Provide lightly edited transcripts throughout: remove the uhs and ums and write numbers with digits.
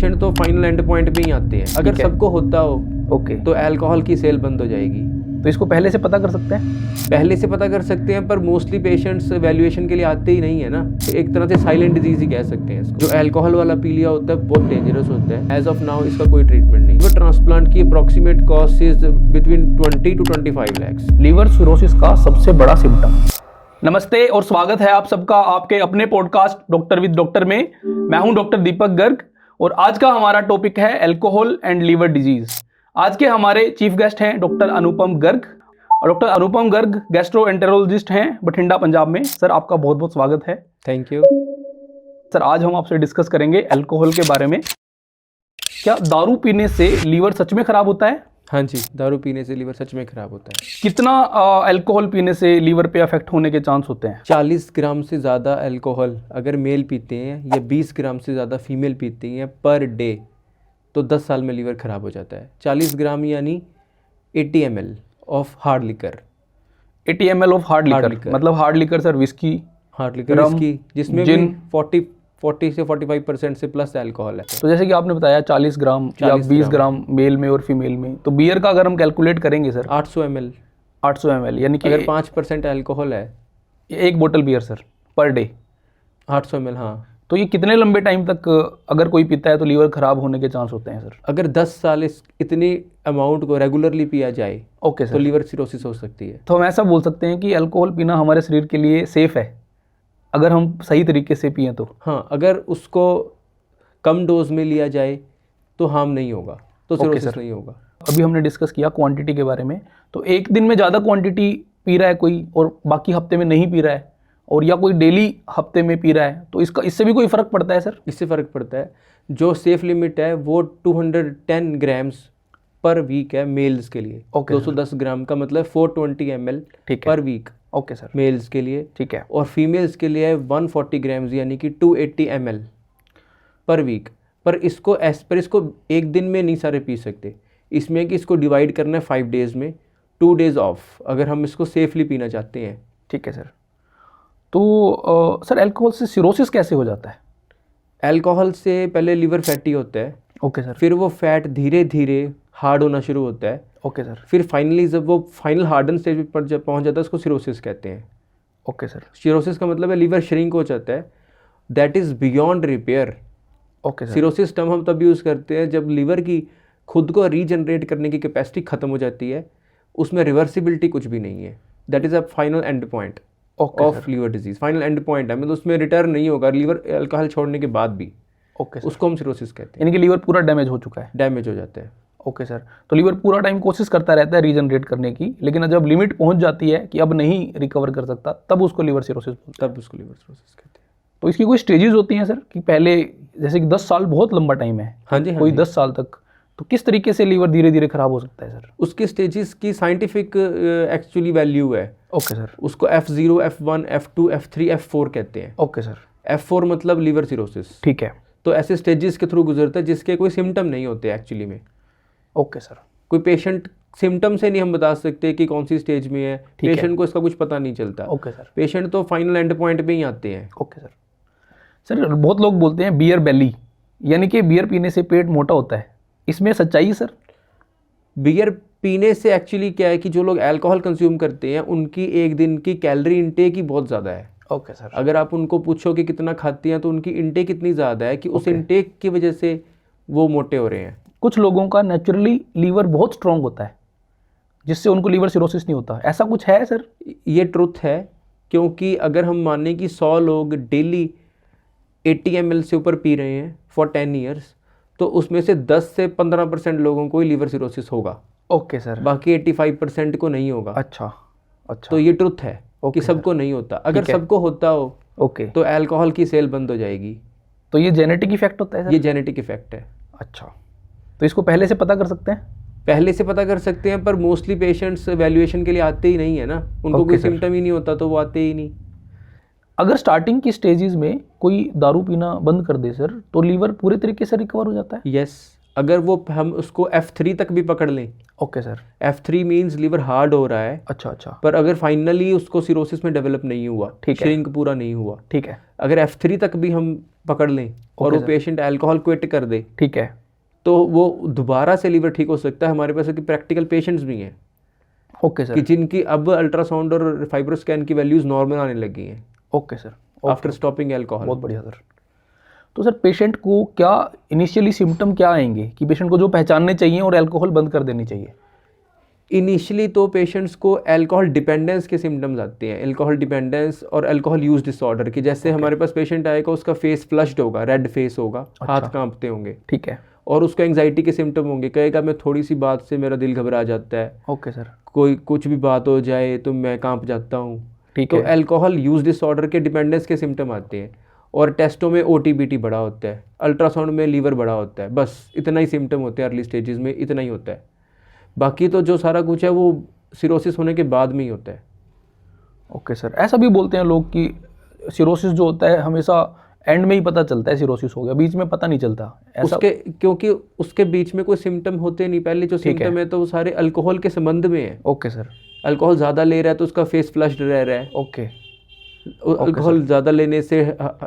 Patient तो final end point पे ही आते हैं। अगर सबको होता हो ओके, तो अल्कोहल की सेल बंद हो जाएगी। तो इसको पहले से पता कर सकते हैं? पहले से पता कर सकते हैं, पर मोस्टली पेशेंट्स वैल्यूएशन के लिए आते ही नहीं है ना। एक तरह से साइलेंट डिजीज ही कह सकते हैं इसको। जो अल्कोहल वाला पी लिया होता है बहुत डेंजरस होता है। एज ऑफ नाउ इसका कोई ट्रीटमेंट नहीं। लिवर ट्रांसप्लांट की approximate cost is between 20 to 25 lakhs। Liver cirrhosis का सबसे बड़ा सिम्टम। नमस्ते और स्वागत है आप सबका आपके अपने पॉडकास्ट डॉक्टर विद डॉक्टर में। मैं हूं डॉक्टर दीपक गर्ग और आज का हमारा टॉपिक है अल्कोहल एंड लीवर डिजीज। आज के हमारे चीफ गेस्ट हैं डॉक्टर अनुपम गर्ग और डॉक्टर अनुपम गर्ग गैस्ट्रोएंटेरोलॉजिस्ट हैं बठिंडा, पंजाब में। सर, आपका बहुत बहुत स्वागत है। थैंक यू सर, आज हम आपसे डिस्कस करेंगे अल्कोहल के बारे में। क्या दारू पीने से लीवर सच में खराब होता है? हाँ जी, दारू पीने से लीवर सच में खराब होता है। कितना अल्कोहल पीने से लीवर पे अफेक्ट होने के चांस होते हैं? 40 ग्राम से ज़्यादा अल्कोहल अगर मेल पीते हैं या 20 ग्राम से ज़्यादा फीमेल पीती हैं पर डे तो 10 साल में लीवर ख़राब हो जाता है। 40 ग्राम यानी 80 ml of hard liquor. 80 ml of hard liquor मतलब hard liquor sir, whisky, hard liquor, whisky, जिसमें जिन, 40 से 45% से प्लस अल्कोहल है। तो जैसे कि आपने बताया 40 ग्राम या 20 ग्राम मेल में और फीमेल में, तो बियर का अगर हम कैलकुलेट करेंगे सर 800 ml। 800 ml यानी कि अगर 5% अल्कोहल है, एक बोतल beer sir per day 800 ml। हाँ, तो ये कितने लंबे टाइम तक अगर कोई पीता है तो लीवर खराब होने के चांस होते हैं सर? अगर 10 साल इतनी अमाउंट को रेगुलरली पिया जाए ओके तो सर, लीवर सिरोसिस हो सकती है। तो हम ऐसा बोल सकते हैं कि अल्कोहल पीना हमारे शरीर के लिए सेफ है अगर हम सही तरीके से पिएं तो? हाँ, अगर उसको कम डोज में लिया जाए तो हार्म नहीं होगा, तो सिरोसिस नहीं होगा। अभी हमने डिस्कस किया क्वांटिटी के बारे में, तो एक दिन में ज़्यादा क्वांटिटी पी रहा है कोई और बाकी हफ्ते में नहीं पी रहा है, और या कोई डेली हफ्ते में पी रहा है, तो इससे भी कोई फ़र्क पड़ता है सर? इससे फ़र्क पड़ता है। जो सेफ लिमिट है वो 210 ग्राम्स पर वीक है मेल्स के लिए। 210 ग्राम का मतलब 420 ml पर वीक। ओके सर, मेल्स के लिए। ठीक है। और फीमेल्स के लिए 140 ग्राम्स यानी कि 280 ml पर वीक। पर इसको एक दिन में नहीं सारे पी सकते। इसमें कि इसको डिवाइड करना है 5 डेज़ में, 2 डेज़ ऑफ, अगर हम इसको सेफली पीना चाहते हैं। ठीक है सर। तो सर, अल्कोहल से सिरोसिस कैसे हो जाता है? अल्कोहल से पहले लिवर फैटी होता है। Okay sir. फिर वो फैट धीरे धीरे हार्ड होना शुरू होता है। Okay sir. फिर फाइनली जब वो फाइनल हार्डन स्टेज पर जब पहुंच जाता है उसको सिरोसिस कहते हैं। Okay sir. सिरोसिस का मतलब है लीवर श्रिंक हो जाता है, that is beyond repair. Okay sir. Cirrhosis term हम तब यूज़ करते हैं जब लीवर की खुद को रीजनरेट करने की कैपेसिटी ख़त्म हो जाती है, उसमें रिवर्सिबिलिटी कुछ भी नहीं है। That is a final end point of liver disease. Final end point है, मतलब उसमें रिटर्न नहीं होगा लीवर अल्कोहल छोड़ने के बाद भी। Okay sir. उसको हम सिरोसिस कहते हैं। यानी कि लीवर पूरा डैमेज हो चुका है? डैमेज हो जाता है। Okay sir. तो लीवर पूरा टाइम कोशिश करता रहता है रीजनरेट करने की, लेकिन जब लिमिट पहुंच जाती है कि अब नहीं रिकवर कर सकता, तब उसको लीवर सिरोसिस बोलते हैं। तब उसको लीवर सिरोसिस कहते हैं। तो इसकी कोई स्टेजेस होती हैं सर कि पहले, जैसे कि 10 साल बहुत लंबा टाइम है, हाँ जी, कोई 10 साल तक, तो किस तरीके से लीवर धीरे धीरे खराब हो सकता है सर? उसकी स्टेजेस की साइंटिफिक एक्चुअली वैल्यू है। Okay sir. उसको F0, F1, F2, F3, F4 कहते हैं। Okay sir. F4 मतलब लीवर सिरोसिस। ठीक है। तो ऐसे स्टेजेस के थ्रू गुजरता है जिसके कोई सिम्टम नहीं होते एक्चुअली में। Okay sir. कोई पेशेंट सिम्टम से नहीं हम बता सकते कि कौन सी स्टेज में है। पेशेंट को इसका कुछ पता नहीं चलता। Okay sir. पेशेंट तो फाइनल एंड पॉइंट पे ही आते हैं। Okay sir. सर, बहुत लोग बोलते हैं बियर बेली, यानी कि बियर पीने से पेट मोटा होता है, इसमें सच्चाई है सर? बियर पीने से एक्चुअली क्या है कि जो लोग अल्कोहल कंज्यूम करते हैं उनकी एक दिन की कैलोरी इंटेक ही बहुत ज़्यादा है। Okay sir. अगर आप उनको पूछो कि कितना खाती हैं तो उनकी इंटेक इतनी ज़्यादा है कि उस इंटेक की वजह से वो मोटे हो रहे हैं। कुछ लोगों का नेचुरली लीवर बहुत स्ट्रांग होता है जिससे उनको लीवर सिरोसिस नहीं होता, ऐसा कुछ है सर? ये ट्रुथ है, क्योंकि अगर हम माने कि 100 लोग डेली 80 ml से ऊपर पी रहे हैं फॉर 10 ईयर्स, तो उसमें से 10 से 15% लोगों को ही लीवर सिरोसिस होगा। Okay sir. बाकी 85% को नहीं होगा। अच्छा। तो ये ट्रुथ है कि सबको नहीं होता। अगर सबको होता हो ओके, तो अल्कोहल की सेल बंद हो जाएगी। तो ये जेनेटिक इफेक्ट होता है सर? ये जेनेटिक इफेक्ट है। अच्छा, तो इसको पहले से पता कर सकते हैं? पहले से पता कर सकते हैं, पर मोस्टली पेशेंट्स वैल्यूएशन के लिए आते ही नहीं है ना। उनको कोई सिम्टम ही नहीं होता तो वो आते ही नहीं। अगर स्टार्टिंग की स्टेजेस में कोई दारू पीना बंद कर दे सर, तो लीवर पूरे तरीके से रिकवर हो जाता है? यस, अगर वो हम उसको F3 तक भी पकड़ लें, okay sir. F3 means liver hard हो रहा है, अच्छा अच्छा, पर अगर फाइनली उसको सिरोसिस में डेवलप नहीं हुआ, ठीक है। श्रिंक पूरा नहीं हुआ, ठीक है। अगर F3 तक भी हम पकड़ लें और ओके वो सर। पेशेंट अल्कोहल क्विट कर दे, ठीक है। तो वो दोबारा से लीवर ठीक हो सकता है। हमारे पास की प्रैक्टिकल पेशेंट्स भी हैं ओके कि सर। जिनकी अब अल्ट्रासाउंड और फाइब्रोस्कैन की वैल्यूज नॉर्मल आने लगी हैं okay sir. After stopping alcohol. बहुत बढ़िया सर। तो सर पेशेंट को क्या इनिशियली सिम्टम क्या आएंगे कि पेशेंट को जो पहचानने चाहिए और अल्कोहल बंद कर देनी चाहिए? इनिशियली तो पेशेंट्स को अल्कोहल डिपेंडेंस के सिम्टम्स आते हैं, अल्कोहल डिपेंडेंस और अल्कोहल यूज डिसऑर्डर की। जैसे हमारे पास पेशेंट आएगा, उसका फेस फ्लश्ड होगा, रेड फेस होगा, हाथ कांपते होंगे, ठीक है। और उसको एंग्जाइटी के सिम्टम होंगे, कहेगा मैं थोड़ी सी बात से मेरा दिल घबरा जाता है, ओके सर। कोई कुछ भी बात हो जाए तो मैं कांप जाता हूँ। ठीक तो है। अल्कोहल यूज डिसऑर्डर के डिपेंडेंस के सिम्टम आते हैं। और टेस्टों में ओटीबीटी बड़ा होता है, अल्ट्रासाउंड में लीवर बड़ा होता है, बस इतना ही सिम्टम होते हैं अर्ली स्टेजेस में, इतना ही होता है। बाकी तो जो सारा कुछ है वो सिरोसिस होने के बाद में ही होता है। Okay sir. ऐसा भी बोलते हैं लोग कि सिरोसिस जो होता है हमेशा एंड में ही पता चलता है सिरोसिस हो गया, बीच में पता नहीं चलता ऐसा? उसके क्योंकि उसके बीच में कोई सिम्टम होते नहीं, पहले जो सिम्टम है तो वो सारे अल्कोहल के संबंध में है। Okay sir. अल्कोहल ज़्यादा ले रहा है तो उसका फेस फ्लश्ड रह रहा है। ओके। अल्कोहल ज़्यादा लेने से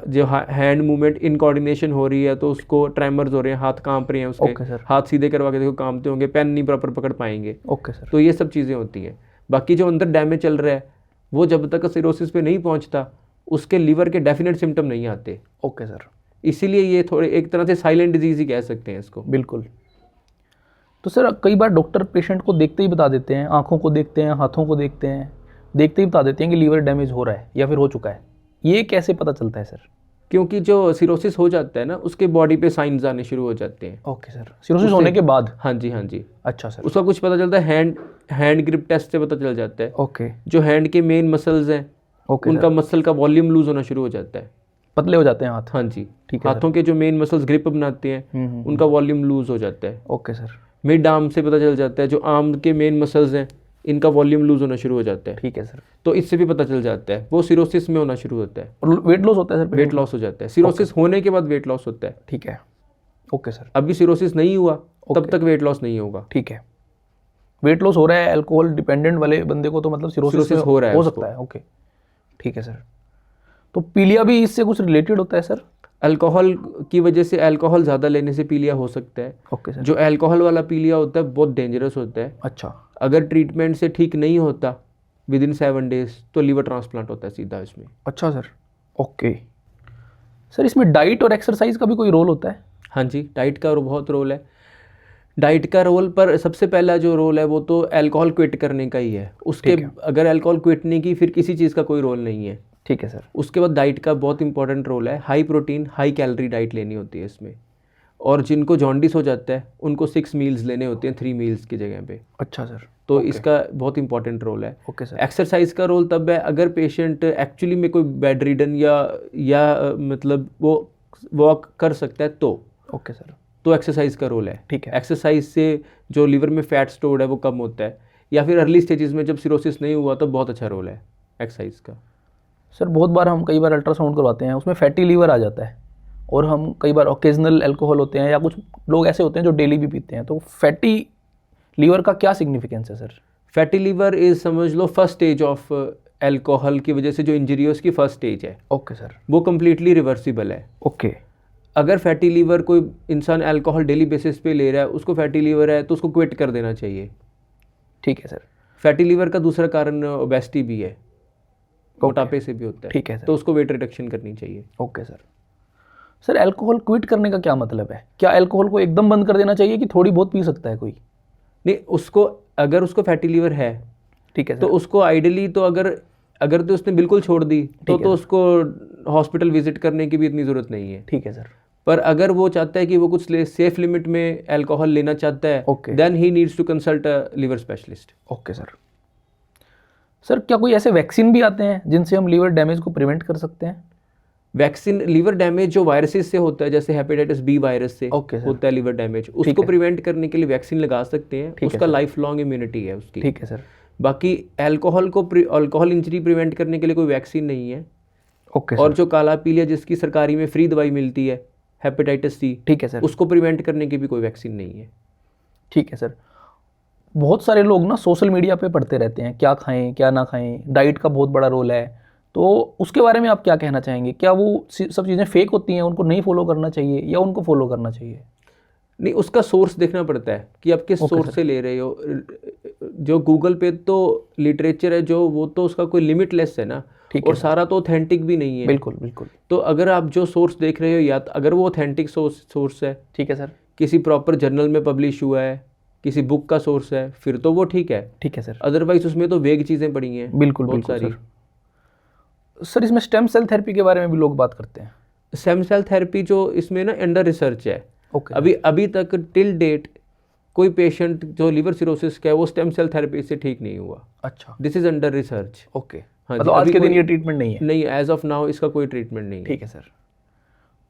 जो हैंड मूवमेंट इनकोऑर्डिनेशन हो रही है तो उसको ट्रेमर्स हो रहे हैं, हाथ कांप रहे हैं उसके। Okay sir. हाथ सीधे करवा के देखो, कांपते होंगे, पेन नहीं प्रॉपर पकड़ पाएंगे। Okay sir. तो ये सब चीज़ें होती हैं। बाकी जो अंदर डैमेज चल रहा है वो जब तक सिरोसिस पे नहीं पहुंचता उसके लीवर के डेफिनेट सिम्टम नहीं आते। Okay sir. इसीलिए ये थोड़े एक तरह से साइलेंट डिजीज ही कह सकते हैं इसको। बिल्कुल। तो सर कई बार डॉक्टर पेशेंट को देखते ही बता देते हैं, आंखों को देखते हैं, हाथों को देखते हैं, देखते ही बता देते हैं कि लीवर डैमेज हो रहा है या फिर हो चुका है। ये कैसे पता चलता है सर? क्योंकि जो सिरोसिस हो जाता है ना, उसके बॉडी पे साइंस आने शुरू हो जाते हैं। Okay sir. सिरोसिस होने के बाद? हाँ जी, हाँ जी। अच्छा सर। उसका कुछ पता चलता है, हैंड ग्रिप टेस्ट से पता चल जाता है। ओके। जो हैंड के मेन मसल्स हैं, ओके उनका मसल का वॉल्यूम लूज होना शुरू हो जाता है। पतले हो जाते हैं हाथ? हाँ जी, ठीक है। हाथों के जो मेन मसल्स ग्रिप बनाते हैं उनका वॉल्यूम लूज हो जाता है। Okay sir. मिड आर्म से पता चल जाता है, जो आर्म के मेन मसल्स हैं इनका वॉल्यूम लूज होना शुरू हो जाता है। ठीक है सर। तो इससे भी पता चल जाता है वो सिरोसिस में होना शुरू होता है। और वेट लॉस होता है सर? वेट लॉस हो जाता है, सिरोसिस होने के बाद वेट लॉस होता है। ठीक है। Okay sir. अभी सिरोसिस नहीं हुआ तब तक वेट लॉस नहीं होगा। ठीक है। वेट लॉस हो रहा है अल्कोहल डिपेंडेंट वाले बंदे को तो मतलब सिरोसिस हो रहा है, हो सकता है। ओके, ठीक है सर। तो पीलिया भी इससे कुछ रिलेटेड होता है सर? अल्कोहल की वजह से, अल्कोहल ज़्यादा लेने से पीलिया हो सकता है। Okay sir. जो अल्कोहल वाला पीलिया होता है बहुत डेंजरस होता है। अच्छा। अगर ट्रीटमेंट से ठीक नहीं होता विद इन 7 days तो लीवर ट्रांसप्लांट होता है सीधा इसमें। अच्छा सर। ओके सर, इसमें डाइट और एक्सरसाइज का भी कोई रोल होता है? हाँ जी, डाइट का बहुत रोल है। डाइट का रोल पर सबसे पहला जो रोल है वो तो अल्कोहल क्विट करने का ही है। उसके अगर अल्कोहल क्विट नहीं की फिर किसी चीज़ का कोई रोल नहीं है। ठीक है सर। उसके बाद डाइट का बहुत इंपॉर्टेंट रोल है। High protein high calorie diet लेनी होती है इसमें। और जिनको जॉन्डिस हो जाता है उनको 6 मील्स लेने होते हैं 3 मील्स की जगह पे। अच्छा सर। तो इसका बहुत इंपॉर्टेंट रोल है। Okay sir. एक्सरसाइज का रोल तब है अगर पेशेंट एक्चुअली में कोई बेड रिडन या मतलब वो वॉक कर सकता है तो। Okay sir. तो एक्सरसाइज का रोल है। ठीक है। एक्सरसाइज से जो लीवर में फैट स्टोर्ड है वो कम होता है। या फिर अर्ली स्टेजेस में जब सिरोसिस नहीं हुआ तो बहुत अच्छा रोल है एक्सरसाइज का। सर बहुत बार हम कई बार अल्ट्रासाउंड करवाते हैं, उसमें फैटी लीवर आ जाता है और हम कई बार ओकेजनल अल्कोहल होते हैं या कुछ लोग ऐसे होते हैं जो डेली भी पीते हैं, तो फैटी लीवर का क्या सिग्निफिकेंस है सर? फैटी लीवर इज, समझ लो, फर्स्ट स्टेज ऑफ अल्कोहल की वजह से जो इंजरी है उसकी फर्स्ट स्टेज है। Okay sir. वो कम्प्लीटली रिवर्सिबल है। ओके। अगर फैटी लीवर कोई इंसान अल्कोहल डेली बेसिस पे ले रहा है, उसको फैटी लीवर है तो उसको क्विट कर देना चाहिए। ठीक है सर। फैटी लीवर का दूसरा कारण ओबेसिटी भी है, मोटापे से भी होता है। ठीक है सर। तो उसको वेट रिडक्शन करनी चाहिए। Okay sir. Sir alcohol quit करने का क्या मतलब है? क्या अल्कोहल को एकदम बंद कर देना चाहिए कि थोड़ी बहुत पी सकता है कोई? नहीं, उसको अगर उसको फैटी लीवर है, ठीक है सर, तो उसको आइडियली तो अगर तो उसने बिल्कुल छोड़ दी तो उसको हॉस्पिटल विजिट करने की भी इतनी ज़रूरत नहीं है। ठीक है सर। पर अगर वो चाहता है कि वो कुछ सेफ लिमिट में अल्कोहल लेना चाहता है, then he needs to consult a liver specialist. Okay sir. Sir क्या कोई ऐसे वैक्सीन भी आते हैं जिनसे हम लीवर डैमेज को प्रिवेंट कर सकते हैं? वैक्सीन, लीवर डैमेज जो वायरसेस से होता है, जैसे हेपेटाइटिस बी वायरस से होता है लीवर डैमेज, उसको प्रिवेंट करने के लिए वैक्सीन लगा सकते हैं। उसका लाइफ लॉन्ग इम्यूनिटी है उसकी। ठीक है सर। बाकी अल्कोहल इंजरी प्रिवेंट करने के लिए कोई वैक्सीन नहीं है। ओके और जो काला पीलिया जिसकी सरकारी में फ्री दवाई मिलती है हेपेटाइटिस सी, ठीक है सर, उसको प्रिवेंट करने की भी कोई वैक्सीन नहीं है। ठीक है सर। बहुत सारे लोग ना सोशल मीडिया पे पढ़ते रहते हैं क्या खाएं क्या ना खाएं, डाइट का बहुत बड़ा रोल है, तो उसके बारे में आप क्या कहना चाहेंगे? क्या वो सब चीज़ें फेक होती हैं, उनको नहीं फॉलो करना चाहिए या उनको फॉलो करना चाहिए? नहीं, उसका सोर्स देखना पड़ता है कि आप किस ओके सोर्स सर। से ले रहे हो। जो गूगल पे तो लिटरेचर है जो, वो तो उसका कोई लिमिटलेस है ना, ठीक है और सर। सारा तो ऑथेंटिक भी नहीं है। बिल्कुल बिल्कुल। तो अगर आप जो सोर्स देख रहे हो, या तो अगर वो ऑथेंटिक सोर्स है, ठीक है सर। किसी प्रॉपर जर्नल में पब्लिश हुआ है, किसी बुक का सोर्स है, फिर तो वो ठीक है। ठीक है सर। अदरवाइज उसमें तो वेग चीज़ें पड़ी हैं बिल्कुल बहुत बिल्कुल सारी। सर इसमें स्टेम सेल थेरेपी के बारे में भी लोग बात करते हैं। स्टेम सेल थेरेपी जो इसमें ना अंडर रिसर्च है। ओके अभी तक टिल डेट कोई पेशेंट जो लिवर सिरोसिस का है वो स्टेम सेल थेरेपी से ठीक नहीं हुआ। अच्छा, this is under research. Okay. हाँ मतलब जी, आज अभी के दिन कोई- ये ट्रीटमेंट नहीं है? नहीं, एज ऑफ नाउ इसका कोई ट्रीटमेंट नहीं है। ठीक है सर।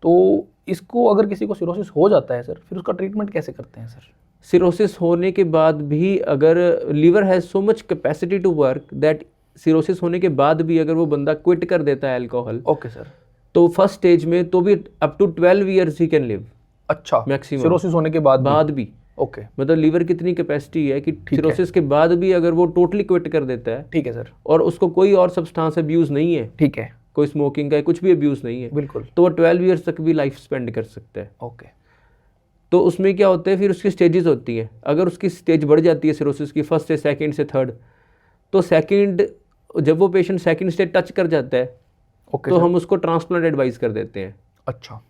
तो इसको अगर किसी को सिरोसिस हो जाता है सर, फिर उसका ट्रीटमेंट कैसे करते हैं सर? सिरोसिस होने के बाद भी अगर liver has so much capacity to work that cirrhosis होने के बाद भी अगर वो बंदा क्विट कर देता है अल्कोहल, ओके सर। तो फर्स्ट स्टेज में तो भी up to 12 years he can live अच्छा, मैक्सिमम। सिरोसिस होने के बाद भी ओके, मतलब लीवर कितनी कैपेसिटी है कि है। सिरोसिस के बाद भी अगर वो टोटली क्विट कर देता है ठीक है सर। और उसको कोई और सब्सटेंस अब्यूज़ नहीं है, ठीक है, कोई स्मोकिंग का है, कुछ भी अब्यूज़ नहीं है, बिल्कुल। तो वो 12 ईयर्स तक भी लाइफ स्पेंड कर सकता है। ओके, तो उसमें क्या होता है, फिर उसकी स्टेजेस होती हैं। अगर उसकी स्टेज बढ़ जाती है सिरोसिस की, फर्स्ट से सेकंड से थर्ड, तो सेकंड जब वो पेशेंट सेकंड स्टेज टच कर जाता है ओके तो सर। हम उसको ट्रांसप्लांट एडवाइस कर देते हैं। अच्छा,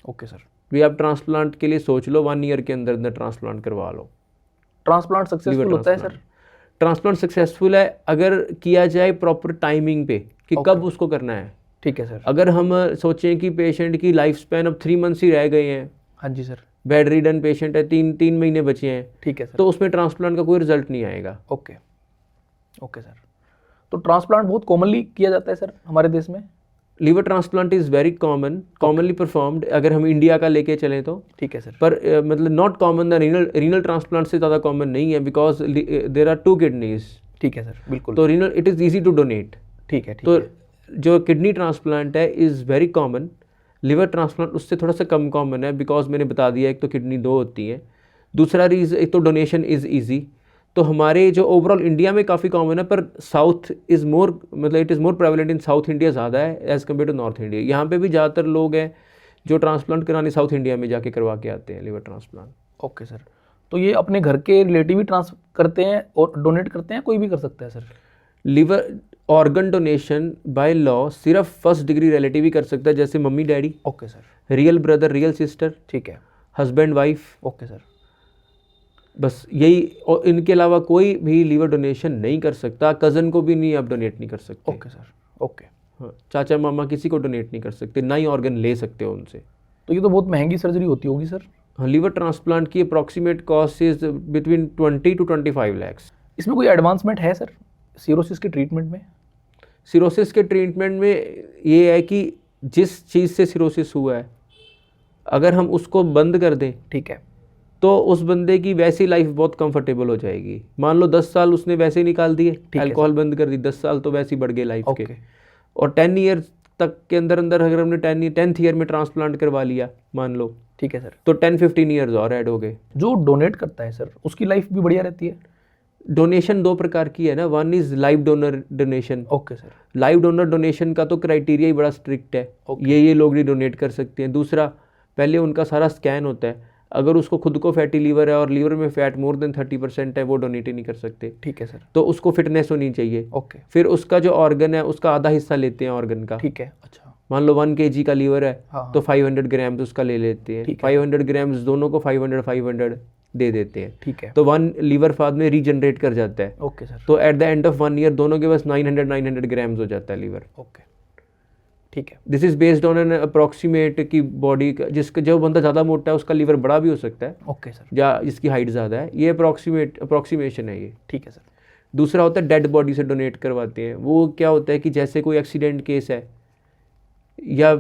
ओके सर। भी आप ट्रांसप्लांट के लिए सोच लो, 1 ईयर के अंदर अंदर ट्रांसप्लांट करवा लो। ट्रांसप्लांट सक्सेसफुल होता है सर? ट्रांसप्लांट सक्सेसफुल है अगर किया जाए प्रॉपर टाइमिंग पे कि Okay. कब उसको करना है। ठीक है सर। अगर हम सोचें कि पेशेंट की लाइफ स्पैन अब 3 मंथ्स ही रह गए हैं, हाँ जी सर। बेड रिडन पेशेंट है, 3 महीने बचे हैं, ठीक है सर। तो उसमें ट्रांसप्लांट का कोई रिजल्ट नहीं आएगा। Okay, okay sir. तो ट्रांसप्लांट बहुत कॉमनली किया जाता है सर हमारे देश में? Liver transplant is very commonly performed अगर हम इंडिया का लेके चलें तो। ठीक है सर। पर मतलब not common, the renal transplant से ज़्यादा कॉमन नहीं है, बिकॉज देर आर 2 किडनीज। ठीक है सर, बिल्कुल। तो renal it is easy to donate. ठीक है, ठीक तो है। जो किडनी ट्रांसप्लांट है is very common. Liver transplant उससे थोड़ा सा कम कॉमन है, बिकॉज मैंने बता दिया, एक तो किडनी 2 होती है, दूसरा एक तो डोनेशन इज़ ईजी। तो हमारे जो ओवरऑल इंडिया में काफ़ी कॉमन है, पर साउथ इज़ मोर, मतलब it is more prevalent in south India ज़्यादा है as compare to north India. यहाँ पे भी ज़्यादातर लोग हैं जो ट्रांसप्लांट कराने साउथ इंडिया में जाके करवा के आते हैं लिवर ट्रांसप्लांट। Okay sir. तो ये अपने घर के रिलेटिव ही ट्रांस करते हैं और डोनेट करते हैं, कोई भी कर सकता है sir? Liver organ donation by law सिर्फ फर्स्ट डिग्री रिलेटिव ही कर सकता है, जैसे mummy daddy, okay sir. Real brother, real sister, ठीक है। Husband wife, okay sir. बस यही। और इनके अलावा कोई भी लीवर डोनेशन नहीं कर सकता। कज़न को भी नहीं आप डोनेट नहीं कर सकते। Okay sir, okay. हाँ, चाचा मामा किसी को डोनेट नहीं कर सकते, ना ही ऑर्गन ले सकते हो उनसे। तो ये तो बहुत महंगी सर्जरी होती होगी सर? हाँ, लीवर ट्रांसप्लांट की approximate cost is between 20 to 25 lakhs। इसमें कोई एडवांसमेंट है सर सिरोसिस के ट्रीटमेंट में? सिरोसिस के ट्रीटमेंट में ये है कि जिस चीज़ से सिरोसिस हुआ है, अगर हम उसको बंद कर दें, ठीक है। तो उस बंदे की वैसी लाइफ बहुत कंफर्टेबल हो जाएगी। मान लो 10 साल उसने वैसे ही निकाल दिए, है अल्कोहल बंद कर दी, 10 साल तो वैसे ही बढ़ गए लाइफ के। ओके। और 10 ईयर्स तक के अंदर अंदर अगर हमने 10th ईयर में ट्रांसप्लांट करवा लिया मान लो, ठीक है सर। तो 10-15 ईयर्स और ऐड हो गए। जो डोनेट करता है सर उसकी लाइफ भी बढ़िया रहती है? डोनेशन 2 प्रकार की है ना, one is live donor donation. Okay sir. Live donor donation का तो क्राइटेरिया ही बड़ा स्ट्रिक्ट है, Okay. ये लोग नहीं डोनेट कर सकते हैं। दूसरा, पहले उनका सारा स्कैन होता है, अगर उसको खुद को फैटी लीवर है और लीवर में फैट मोर देन 30% है, वो डोनेट ही नहीं कर सकते। ठीक है सर। तो उसको फिटनेस होनी चाहिए। ओके। फिर उसका जो ऑर्गन है उसका आधा हिस्सा लेते हैं ऑर्गन का। ठीक है। अच्छा। मान लो 1 kg का लीवर है, हाँ, तो 500 ग्राम्स उसका ले लेते हैं। ठीक है। 500 ग्राम्स दोनों को 500 दे देते हैं। ठीक है। तो 1 लीवर बाद में रीजनरेट कर जाता है। Okay sir. तो at the end of 1 year दोनों के पास 900 ग्राम्स हो जाता है लीवर। ओके, ठीक है। This is based on an approximate की बॉडी का, जिसका जो बंदा ज़्यादा मोटा है उसका लीवर बड़ा भी हो सकता है, ओके सर। या जिसकी हाइट ज़्यादा है। ये अप्रॉक्सीमेशन है ये। ठीक है सर। दूसरा होता है डेड बॉडी से डोनेट करवाते हैं। वो क्या होता है कि जैसे कोई एक्सीडेंट केस है या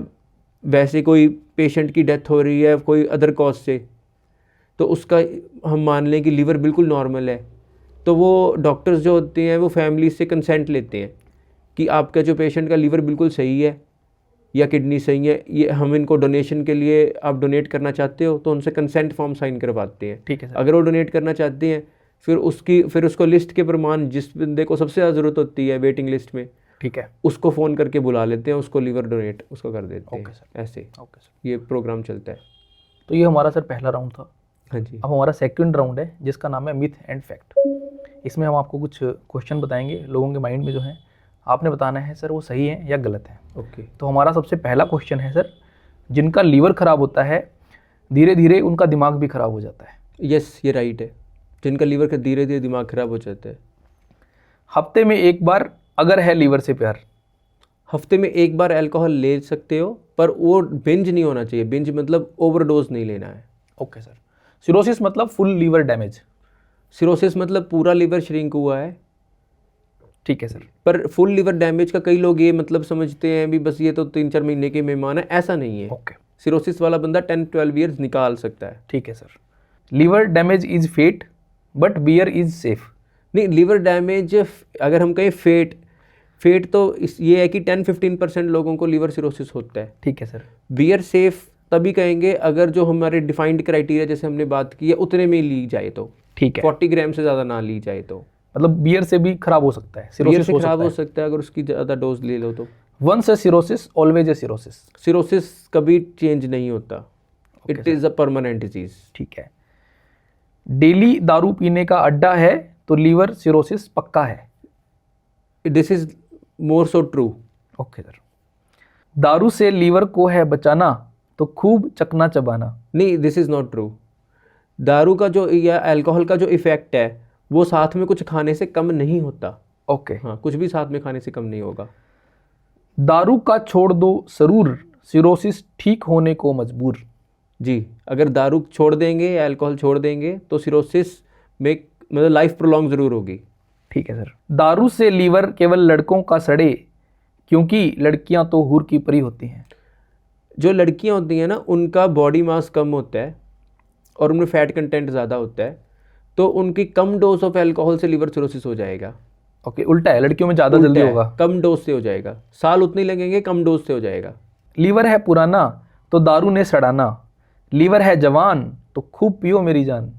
वैसे कोई पेशेंट की डेथ हो रही है कोई अदर कॉज से, तो उसका हम मान लें कि लीवर बिल्कुल नॉर्मल है, तो वो डॉक्टर्स जो होते हैं वो फैमिली से कंसेंट लेते हैं कि आपका जो पेशेंट का लीवर बिल्कुल सही है, या किडनी सही है, ये हम इनको डोनेशन के लिए आप डोनेट करना चाहते हो तो उनसे कंसेंट फॉर्म साइन करवाते हैं। ठीक है सर। अगर वो डोनेट करना चाहते हैं फिर उसको लिस्ट के प्रमाण जिस बंदे को सबसे ज़्यादा ज़रूरत होती है वेटिंग लिस्ट में, ठीक है, उसको फ़ोन करके बुला लेते हैं, उसको लीवर डोनेट उसको कर देते हैं। Okay sir. ऐसे ओके सर। ये प्रोग्राम चलता है। तो ये हमारा सर पहला राउंड था। हाँ जी। अब हमारा सेकंड राउंड है जिसका नाम है मिथ एंड फैक्ट। इसमें हम आपको कुछ क्वेश्चन बताएंगे लोगों के माइंड में जो है, आपने बताना है सर वो सही है या गलत है। ओके। तो हमारा सबसे पहला क्वेश्चन है सर, जिनका लीवर खराब होता है धीरे धीरे उनका दिमाग भी खराब हो जाता है। यस, ये राइट है। जिनका लीवर का धीरे धीरे दिमाग खराब हो जाता है। हफ्ते में एक बार अगर है लीवर से प्यार, हफ्ते में एक बार अल्कोहल ले सकते हो, पर वो बिंज नहीं होना चाहिए। बिंज मतलब ओवरडोज नहीं लेना है। Okay sir. सिरोसिस मतलब फुल लीवर डैमेज। सिरोसिस मतलब पूरा लीवर श्रिंक हुआ है। ठीक है सर। पर फुल लीवर डैमेज का कई लोग ये मतलब समझते हैं भी बस ये तो 3-4 महीने के मेहमान है, ऐसा नहीं है। ओके। सिरोसिस वाला बंदा 10-12 ईयर्स निकाल सकता है। ठीक है sir. Liver damage is fate but beer is safe. नहीं, लीवर डैमेज अगर हम कहें फेट तो ये है कि 10-15% लोगों को लीवर सिरोसिस होता है। ठीक है सर। बियर सेफ तभी कहेंगे अगर जो हमारे डिफाइंड क्राइटेरिया जैसे हमने बात की है उतने में ली जाए तो। ठीक है। 40 ग्राम से ज़्यादा ना ली जाए तो। मतलब बियर से भी खराब हो सकता है, बियर सिरोसिस से हो खराब सकता हो है। सकता है अगर उसकी ज़्यादा डोज ले लो तो। Once a cirrhosis always a cirrhosis. Cirrhosis कभी चेंज नहीं होता। Okay, it is a permanent disease. ठीक है। डेली दारू पीने का अड्डा है तो लीवर सिरोसिस पक्का है। This is more so true. Okay sir. दारू से लीवर को है बचाना तो खूब चकना चबाना। नहीं, दिस इज़ नॉट ट्रू। दारू का जो या अल्कोहल का जो इफ़ेक्ट है वो साथ में कुछ खाने से कम नहीं होता। ओके। हाँ, कुछ भी साथ में खाने से कम नहीं होगा। दारू का छोड़ दो सरूर, सिरोसिस ठीक होने को मजबूर। जी, अगर दारू छोड़ देंगे या अल्कोहल छोड़ देंगे तो सिरोसिस में मतलब लाइफ प्रोलॉन्ग ज़रूर होगी। ठीक है सर। दारू से लीवर केवल लड़कों का सड़े क्योंकि लड़कियां तो हूर की परी होती हैं। जो लड़कियां होती हैं ना उनका बॉडी मास कम होता है और उनमें फैट कंटेंट ज़्यादा होता है, तो उनकी कम डोज ऑफ अल्कोहल से लीवर सिरोसिस हो जाएगा। ओके, उल्टा है, लड़कियों में ज़्यादा जल्दी उल्टा है, होगा। कम डोज से हो जाएगा। साल उतने लगेंगे, कम डोज से हो जाएगा। लीवर है पुराना तो दारू ने सड़ाना, लीवर है जवान तो खूब पियो मेरी जान।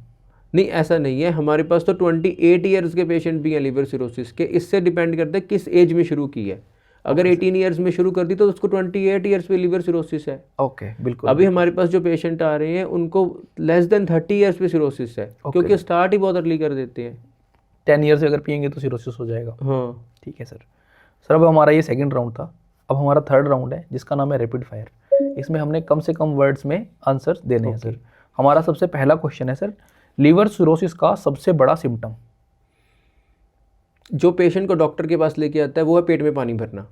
नहीं, ऐसा नहीं है। हमारे पास तो 28 ईयर्स के पेशेंट भी हैं लीवर सिरोसिस के। इससे डिपेंड करता है किस एज में शुरू की है। अगर 18 ईयर्स में शुरू कर दी तो उसको 28 ईयर्स पे लीवर सिरोसिस है। ओके, बिल्कुल। अभी हमारे पास जो पेशेंट आ रहे हैं उनको लेस देन 30 ईयर्स पे सिरोसिस है, क्योंकि स्टार्ट ही बहुत अर्ली कर देते हैं। 10 ईयर से अगर पियेंगे तो सिरोसिस हो जाएगा। हाँ। ठीक है सर। सर अब हमारा ये सेकंड राउंड था। अब हमारा थर्ड राउंड है जिसका नाम है रैपिड फायर। इसमें हमने कम से कम वर्ड्स में आंसर्स देने हैं सर। हमारा सबसे पहला क्वेश्चन है सर, लीवर सिरोसिस का सबसे बड़ा सिम्टम। जो पेशेंट को डॉक्टर के पास लेके आता है वो है पेट में पानी भरना।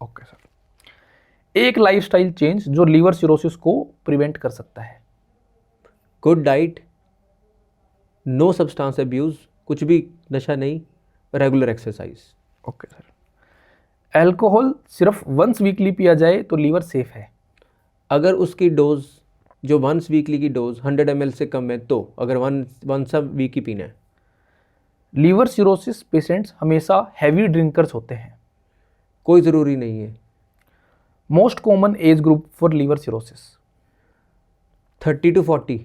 Okay sir. एक लाइफस्टाइल चेंज जो लीवर सिरोसिस को प्रिवेंट कर सकता है। Good diet, no substance abuse, कुछ भी नशा नहीं, regular exercise. Okay sir. Alcohol सिर्फ वंस वीकली पिया जाए तो लीवर सेफ है। अगर उसकी डोज जो वंस वीकली की डोज 100 ml से कम है तो अगर वंस अ वीक ही पीना है। लीवर सिरोसिस पेशेंट्स हमेशा हैवी ड्रिंकर्स होते हैं। कोई ज़रूरी नहीं है। Most common age group for liver cirrhosis. 30 to 40।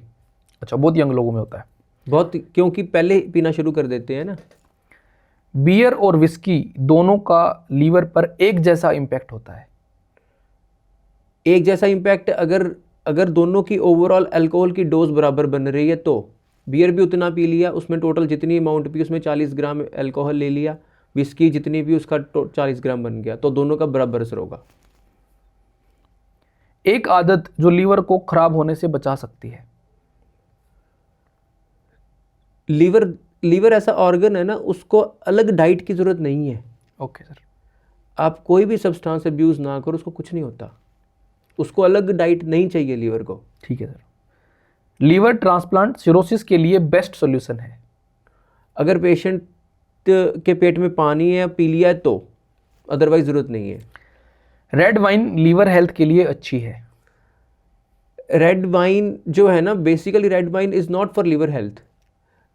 अच्छा, बहुत यंग लोगों में होता है। बहुत, क्योंकि पहले पीना शुरू कर देते हैं ना। बियर और विस्की दोनों का लीवर पर एक जैसा इम्पैक्ट होता है। एक जैसा इम्पैक्ट अगर दोनों की ओवरऑल अल्कोहल की डोज बराबर बन रही है तो बियर भी उतना पी लिया, उसमें टोटल जितनी अमाउंट पी उसमें 40 ग्राम अल्कोहल ले लिया, विस्की जितनी भी उसका 40 ग्राम बन गया, तो दोनों का बराबर असर होगा। एक आदत जो लीवर को खराब होने से बचा सकती है। लीवर ऐसा ऑर्गन है ना, उसको अलग डाइट की ज़रूरत नहीं है। Okay sir. आप कोई भी सब्सटेंस अब्यूज़ ना करो, उसको कुछ नहीं होता। उसको अलग डाइट नहीं चाहिए लीवर को। ठीक है सर। लीवर ट्रांसप्लांट सिरोसिस के लिए बेस्ट सॉल्यूशन है। अगर पेशेंट के पेट में पानी है, पी लिया है तो, अदरवाइज ज़रूरत नहीं है। रेड वाइन लीवर हेल्थ के लिए अच्छी है। रेड वाइन जो है ना, basically red wine is not for liver health.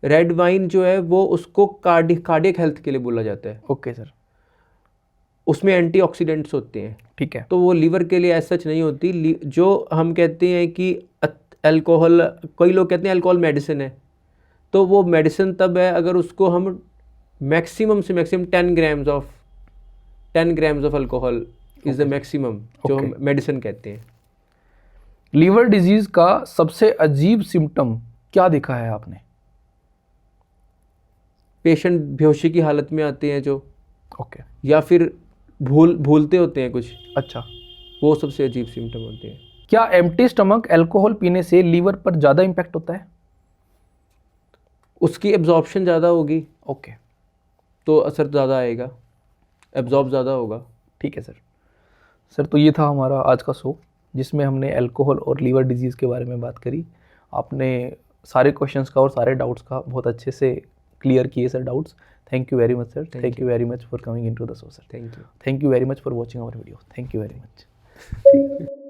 Red wine जो है वो उसको कार्डियक हेल्थ के लिए बोला जाता है। Okay sir. उसमें एंटीऑक्सीडेंट्स होते हैं, ठीक है। तो वो लीवर के लिए ऐसा सच नहीं होती। जो हम कहते हैं कि अल्कोहल, कई लोग कहते हैं अल्कोहल मेडिसिन है, तो वो मेडिसिन तब है अगर उसको हम मैक्सिमम से maximum 10 grams of alcohol is the maximum जो हम मेडिसिन कहते हैं। लीवर डिजीज का सबसे अजीब सिम्टम क्या देखा है आपने? पेशेंट बेहोशी की हालत में आते हैं जो, ओके। या फिर भूलते होते हैं कुछ, अच्छा। वो सबसे अजीब सिम्टम होते हैं। क्या एम्प्टी स्टमक अल्कोहल पीने से लीवर पर ज़्यादा इम्पैक्ट होता है? उसकी एब्जॉर्प्शन ज़्यादा होगी, ओके, तो असर ज़्यादा आएगा, एब्जॉर्ब ज़्यादा होगा। ठीक है सर। सर तो ये था हमारा आज का शो, जिसमें हमने अल्कोहल और लीवर डिजीज़ के बारे में बात करी। आपने सारे क्वेश्चंस का और सारे डाउट्स का बहुत अच्छे से क्लियर किए sir doubts. Thank you very much sir. Thank you very much for coming into the show sir. Thank you. Thank you very much for watching our video. Thank you very much.